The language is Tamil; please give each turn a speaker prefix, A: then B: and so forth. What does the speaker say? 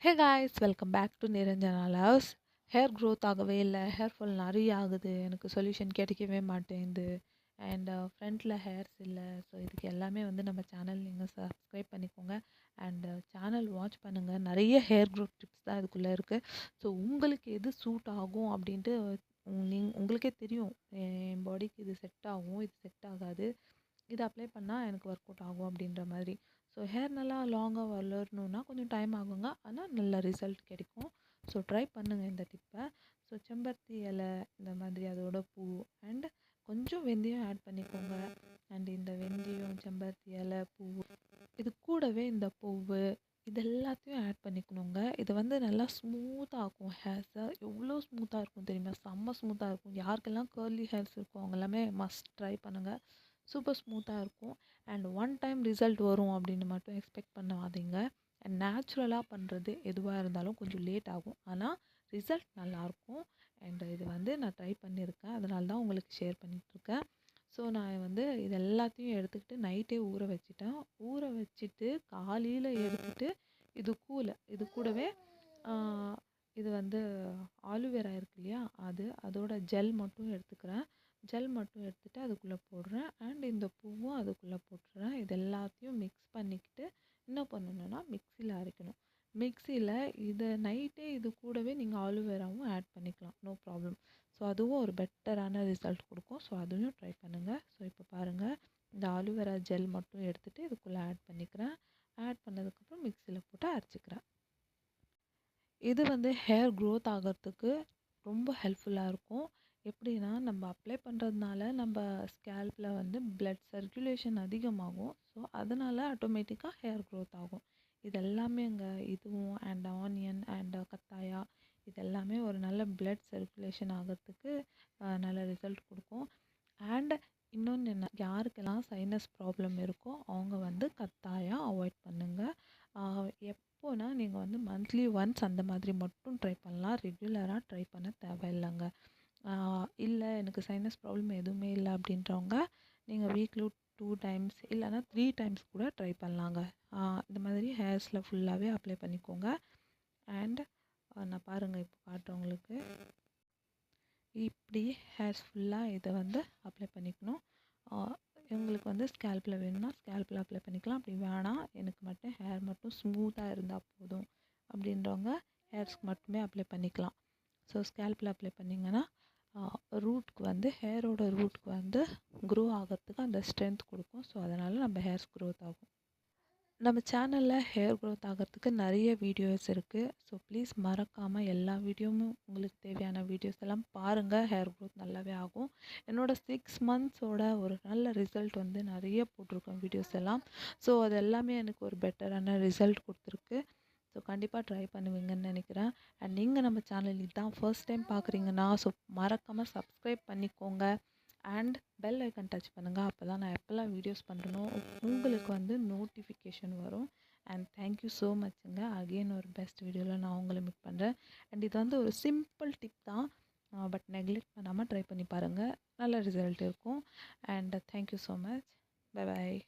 A: Hey guys welcome back to Niranjana loves. Hair growth ஆகவே இல்லை, ஹேர் ஃபால் நிறைய ஆகுது, எனக்கு சொல்யூஷன் கிடைக்கவே மாட்டேங்குது அண்ட் ஃப்ரண்ட்டில் ஹேர்ஸ் இல்லை. ஸோ இதுக்கு எல்லாமே வந்து நம்ம சேனல் நீங்கள் சப்ஸ்கிரைப் பண்ணிக்கோங்க அண்ட் சேனல் வாட்ச் பண்ணுங்கள். நிறைய ஹேர் க்ரோத் டிப்ஸ் தான் இதுக்குள்ளே இருக்குது. ஸோ உங்களுக்கு எது சூட் ஆகும் அப்படின்ட்டு உங்களுக்கே தெரியும். என் பாடிக்கு இது செட் ஆகும், இது செட் ஆகாது, இது அப்ளை பண்ணால் எனக்கு ஒர்க் அவுட் ஆகும் அப்படின்ற மாதிரி. ஸோ ஹேர் நல்லா லாங்காக வளரணுன்னா கொஞ்சம் டைம் ஆகுங்க, ஆனால் நல்ல ரிசல்ட் கிடைக்கும். ஸோ ட்ரை பண்ணுங்கள் இந்த டிப்பை. ஸோ செம்பருத்தி இலை, இந்த மாதிரி அதோட பூ அண்ட் கொஞ்சம் வெந்தயம் ஆட் பண்ணிக்கோங்க. அண்ட் இந்த வெந்தயம், செம்பருத்தி இலை, பூ, இது கூடவே இந்த பூவு, இது எல்லாத்தையும் ஆட் பண்ணிக்கணுங்க. இது வந்து நல்லா ஸ்மூத்தாக ஆக்கும் ஹேர்ஸை. எவ்வளோ ஸ்மூத்தாக இருக்கும் தெரியுமா? செம்ம ஸ்மூத்தாக இருக்கும். யாருக்கெல்லாம் கேர்லி ஹேர்ஸ் இருக்கும் அவங்க எல்லாமே மஸ்ட் ட்ரை பண்ணுங்கள். சூப்பர் ஸ்மூத்தாக இருக்கும் அண்ட் ஒன் டைம் ரிசல்ட் வரும் அப்படின்னு மட்டும் எக்ஸ்பெக்ட் பண்ணாதீங்க. அண்ட் நேச்சுரலாக பண்ணுறது எதுவாக இருந்தாலும் கொஞ்சம் லேட் ஆகும், ஆனால் ரிசல்ட் நல்லாயிருக்கும். அண்ட் இது வந்து நான் ட்ரை பண்ணியிருக்கேன், அதனால தான் உங்களுக்கு ஷேர் பண்ணிகிட்ருக்கேன். ஸோ நான் வந்து இது எல்லாத்தையும் எடுத்துக்கிட்டு நைட்டே ஊற வச்சுட்டேன். ஊற வச்சுட்டு காலையில் எடுத்துகிட்டு இது கூடவே இது வந்து ஆலுவேரா இருக்கு இல்லையா, அதோட ஜெல் மட்டும் எடுத்துக்கிறேன். ஜெல் மட்டும் எடுத்துகிட்டு அதுக்குள்ளே போடுறேன் அண்ட் இந்த பூவும் அதுக்குள்ளே போட்டுறேன். இது எல்லாத்தையும் மிக்ஸ் பண்ணிக்கிட்டு என்ன பண்ணணுன்னா மிக்சியில் அரைக்கணும். மிக்சியில் இதை நைட்டே இது கூடவே நீங்கள் ஆலுவேராவும் ஆட் பண்ணிக்கலாம், நோ ப்ராப்ளம். ஸோ அதுவும் ஒரு பெட்டரான ரிசல்ட் கொடுக்கும். ஸோ அதுவும் ட்ரை பண்ணுங்கள். ஸோ இப்போ பாருங்கள், இந்த ஆலுவேரா ஜெல் மட்டும் எடுத்துகிட்டு இதுக்குள்ளே ஆட் பண்ணிக்கிறேன். ஆட் பண்ணதுக்கப்புறம் மிக்சியில் போட்டு அரைச்சிக்கிறேன். இது வந்து ஹேர் க்ரோத் ஆகிறதுக்கு ரொம்ப ஹெல்ப்ஃபுல்லாக இருக்கும். எப்படின்னா, நம்ம அப்ளை பண்ணுறதுனால நம்ம ஸ்கேல்பில் வந்து பிளட் சர்க்குலேஷன் அதிகமாகும். ஸோ அதனால் ஆட்டோமேட்டிக்காக ஹேர் க்ரோத் ஆகும். இது எல்லாமேங்க, இதுவும் அண்ட் ஆனியன் அண்ட் கத்தாயா, இது எல்லாமே ஒரு நல்ல பிளட் சர்க்குலேஷன் ஆகிறதுக்கு நல்ல ரிசல்ட் கொடுக்கும். அண்ட் இன்னொன்று என்ன, யாருக்கெல்லாம் சைனஸ் ப்ராப்ளம் இருக்கோ அவங்க வந்து கத்தாயா அவாய்ட் பண்ணுங்கள். எப்போனா நீங்கள் வந்து மந்த்லி ஒன்ஸ் அந்த மாதிரி மட்டும் ட்ரை பண்ணலாம், ரெகுலராக ட்ரை பண்ண தேவையில்லைங்க. இல்லை எனக்கு சைனஸ் ப்ராப்ளம் எதுவுமே இல்லை அப்படின்றவங்க நீங்கள் வீக்லி 2 டைம்ஸ் இல்லைனா 3 டைம்ஸ் கூட ட்ரை பண்ணலாங்க. இந்த மாதிரி ஹேர்ஸில் ஃபுல்லாகவே அப்ளை பண்ணிக்கோங்க. அண்ட் நான் பாருங்கள் இப்போ காட்டுறவங்களுக்கு இப்படி ஹேர்ஸ் ஃபுல்லாக இதை வந்து அப்ளை பண்ணிக்கணும். உங்களுக்கு வந்து ஸ்கேல்பில் வேணும்னா ஸ்கேல்பில் அப்ளை பண்ணிக்கலாம், அப்படி வேணாம் எனக்கு மட்டும் ஹேர் மட்டும் ஸ்மூத்தாக இருந்தால் போதும் அப்படின்றவங்க ஹேர்ஸ்க்கு மட்டுமே அப்ளை பண்ணிக்கலாம். ஸோ ஸ்கேல்பில் அப்ளை பண்ணிங்கன்னா ரூட்க்கு வந்து ஹேரோட ரூட்க்கு வந்து க்ரோ ஆகிறதுக்கு அந்த ஸ்ட்ரென்த் கொடுக்கும். ஸோ அதனால் நம்ம ஹேர்ஸ் க்ரோத் ஆகும். நம்ம சேனலில் ஹேர் க்ரோத் ஆகிறதுக்கு நிறைய வீடியோஸ் இருக்குது. ஸோ ப்ளீஸ் மறக்காமல் எல்லா வீடியோவும் உங்களுக்கு தேவையான வீடியோஸ் எல்லாம் பாருங்கள். ஹேர் க்ரோத் நல்லாவே ஆகும். என்னோடய 6 மந்த்ஸோட ஒரு நல்ல ரிசல்ட் வந்து நிறைய போட்டிருக்கேன் வீடியோஸ் எல்லாம். ஸோ அது எல்லாமே எனக்கு ஒரு பெட்டரான ரிசல்ட் கொடுத்துருக்கு. ஸோ கண்டிப்பாக ட்ரை பண்ணுவீங்கன்னு நினைக்கிறேன். அண்ட் நீங்கள் நம்ம சேனல் இதுதான் ஃபர்ஸ்ட் டைம் பார்க்குறீங்கன்னா ஸோ மறக்காமல் சப்ஸ்கிரைப் பண்ணிக்கோங்க அண்ட் பெல் ஐக்கன் டச் பண்ணுங்கள். அப்போ தான் நான் எப்போல்லாம் வீடியோஸ் பண்ணுறனோ உங்களுக்கு வந்து நோட்டிஃபிகேஷன் வரும். அண்ட் தேங்க்யூ ஸோ மச்சுங்க. அகெயின் ஒரு பெஸ்ட் வீடியோவில் நான் உங்களை மீட் பண்ணுறேன். அண்ட் இது வந்து ஒரு சிம்பிள் டிப் தான், பட் நெக்லெக்ட் பண்ணாமல் ட்ரை பண்ணி பாருங்கள், நல்ல ரிசல்ட் இருக்கும். And thank you so much. Bye bye.